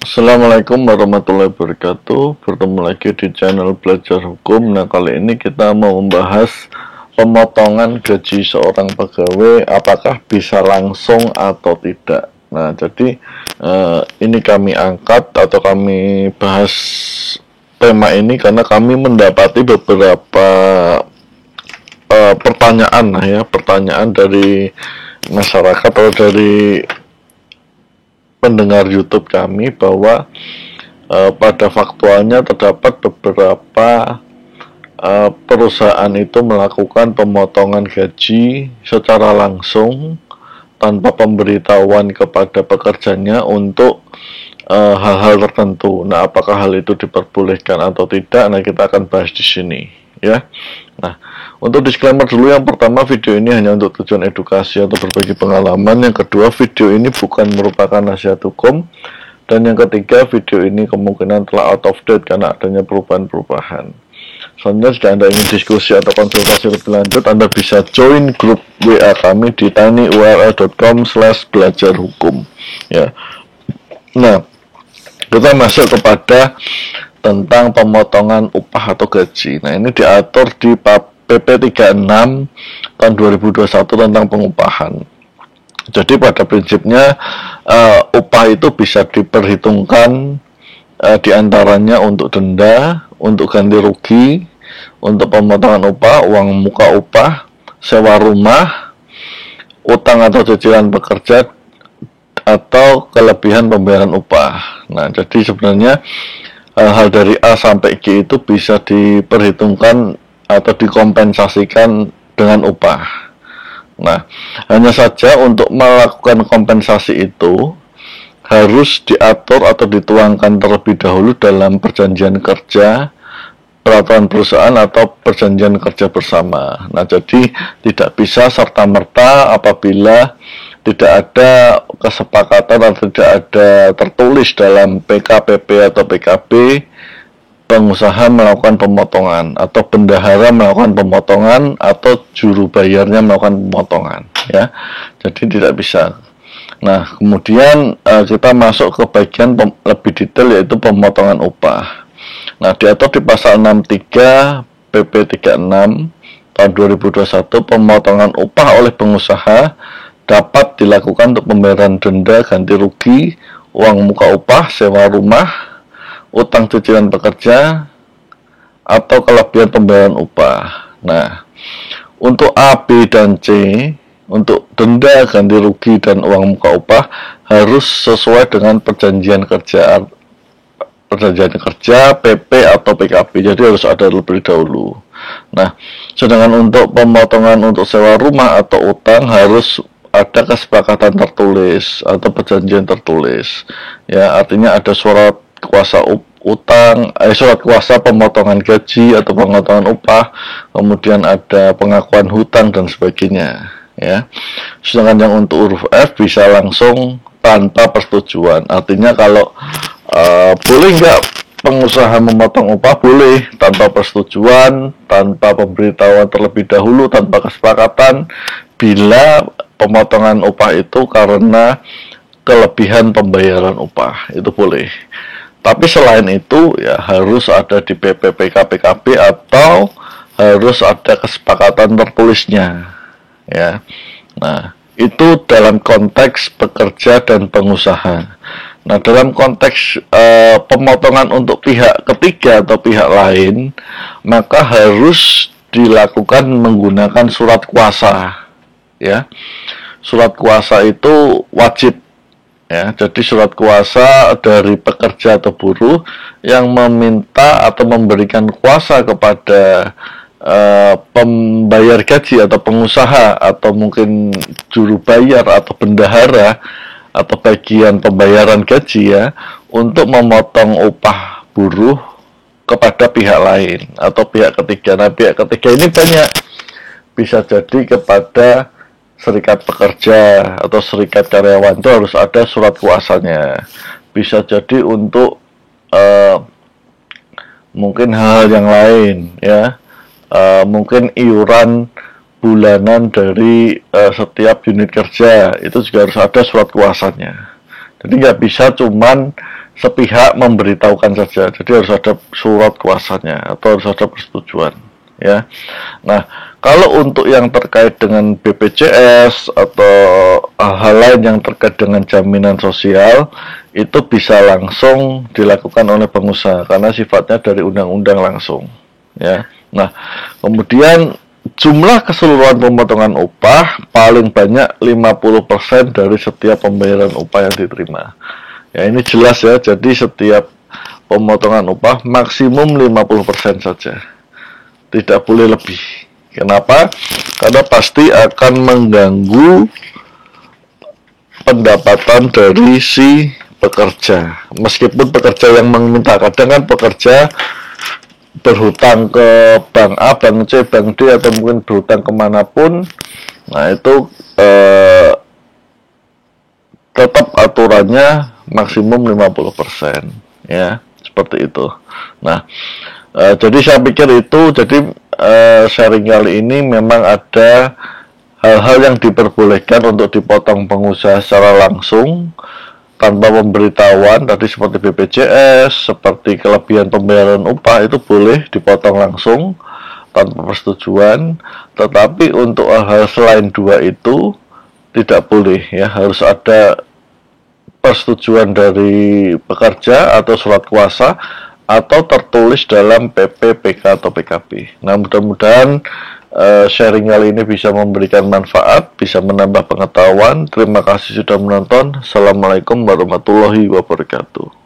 Assalamualaikum warahmatullahi wabarakatuh. Bertemu lagi di channel Belajar Hukum. Nah, kali ini kita mau membahas pemotongan gaji seorang pegawai, apakah bisa langsung atau tidak. Nah, jadi ini kami angkat atau kami bahas tema ini karena kami mendapati beberapa pertanyaan dari masyarakat atau dari pendengar YouTube kami bahwa pada faktualnya terdapat beberapa perusahaan itu melakukan pemotongan gaji secara langsung tanpa pemberitahuan kepada pekerjanya untuk hal-hal tertentu. Nah, apakah hal itu diperbolehkan atau tidak? Nah, kita akan bahas di sini, ya. Nah, untuk disclaimer dulu, yang pertama, video ini hanya untuk tujuan edukasi atau berbagi pengalaman. Yang kedua, video ini bukan merupakan nasihat hukum. Dan yang ketiga, video ini kemungkinan telah out of date karena adanya perubahan-perubahan. Selanjutnya, jika Anda ingin diskusi atau konsultasi lebih lanjut, Anda bisa join grup WA kami di tinyurl.com/belajarhukum. Ya. Nah, kita masuk kepada tentang pemotongan upah atau gaji. Nah, ini diatur di PP 36 tahun 2021 tentang pengupahan. Jadi pada prinsipnya upah itu bisa diperhitungkan diantaranya untuk denda, untuk ganti rugi, untuk pemotongan upah, uang muka upah, sewa rumah, utang atau cicilan pekerja, atau kelebihan pembayaran upah. Nah, jadi sebenarnya hal dari A sampai G itu bisa diperhitungkan atau dikompensasikan dengan upah. Nah, hanya saja untuk melakukan kompensasi itu harus diatur atau dituangkan terlebih dahulu dalam perjanjian kerja, peraturan perusahaan atau perjanjian kerja bersama. Nah, jadi tidak bisa serta-merta apabila tidak ada kesepakatan atau tidak ada tertulis dalam PKPP atau PKB, pengusaha melakukan pemotongan atau bendahara melakukan pemotongan atau juru bayarnya melakukan pemotongan, ya. Jadi tidak bisa. Nah, kemudian kita masuk ke bagian lebih detail, yaitu pemotongan upah. Nah, diatur di pasal 63 PP 36 tahun 2021, pemotongan upah oleh pengusaha dapat dilakukan untuk pembayaran denda, ganti rugi, uang muka upah, sewa rumah, utang cicilan pekerja, atau kelebihan pembayaran upah. Nah, untuk A, B, dan C, untuk denda, ganti rugi, dan uang muka upah harus sesuai dengan perjanjian kerja, PP atau PKB. Jadi harus ada terlebih dahulu. Nah, sedangkan untuk pemotongan untuk sewa rumah atau utang harus ada kesepakatan tertulis atau perjanjian tertulis, ya. Artinya ada surat kuasa utang, surat kuasa pemotongan gaji atau pemotongan upah, kemudian ada pengakuan hutang dan sebagainya, ya. Sedangkan yang untuk huruf F bisa langsung tanpa persetujuan. Artinya kalau boleh nggak pengusaha memotong upah? Boleh, tanpa persetujuan, tanpa pemberitahuan terlebih dahulu, tanpa kesepakatan, bila pemotongan upah itu karena kelebihan pembayaran upah, itu boleh. Tapi selain itu, ya harus ada di PPPK PKB atau harus ada kesepakatan tertulisnya, ya. Nah, itu dalam konteks pekerja dan pengusaha. Nah, dalam konteks pemotongan untuk pihak ketiga atau pihak lain, maka harus dilakukan menggunakan surat kuasa, ya. Surat kuasa itu wajib, ya. Jadi surat kuasa dari pekerja atau buruh yang meminta atau memberikan kuasa kepada pembayar gaji atau pengusaha atau mungkin juru bayar atau bendahara atau bagian pembayaran gaji, ya, untuk memotong upah buruh kepada pihak lain atau pihak ketiga. Nah, pihak ketiga ini banyak, bisa jadi kepada serikat pekerja atau serikat karyawan, itu harus ada surat kuasanya. Bisa jadi untuk mungkin hal yang lain, ya. Mungkin iuran bulanan dari setiap unit kerja, itu juga harus ada surat kuasanya. Jadi nggak bisa cuman sepihak memberitahukan saja. Jadi harus ada surat kuasanya atau harus ada persetujuan, ya. Nah, kalau untuk yang terkait dengan BPJS atau hal lain yang terkait dengan jaminan sosial, itu bisa langsung dilakukan oleh pengusaha karena sifatnya dari undang-undang langsung, ya. Nah, kemudian jumlah keseluruhan pemotongan upah paling banyak 50% dari setiap pembayaran upah yang diterima. Ya, ini jelas ya, jadi setiap pemotongan upah maksimum 50% saja. Tidak boleh lebih. Kenapa? Karena pasti akan mengganggu pendapatan dari si pekerja. Meskipun pekerja yang meminta, kadang kan pekerja berhutang ke bank A, bank C, bank D, atau mungkin berhutang kemanapun. Nah, itu tetap aturannya maksimum 50%, ya, seperti itu. Nah, jadi saya pikir itu, jadi sharing kali ini memang ada hal-hal yang diperbolehkan untuk dipotong pengusaha secara langsung tanpa pemberitahuan, tadi seperti BPJS, seperti kelebihan pembayaran upah itu boleh dipotong langsung tanpa persetujuan. Tetapi untuk hal-hal selain dua itu tidak boleh, ya, harus ada persetujuan dari pekerja atau surat kuasa atau tertulis dalam PP, PK atau PKB. Nah, mudah-mudahan sharing kali ini bisa memberikan manfaat, bisa menambah pengetahuan. Terima kasih sudah menonton. Assalamualaikum warahmatullahi wabarakatuh.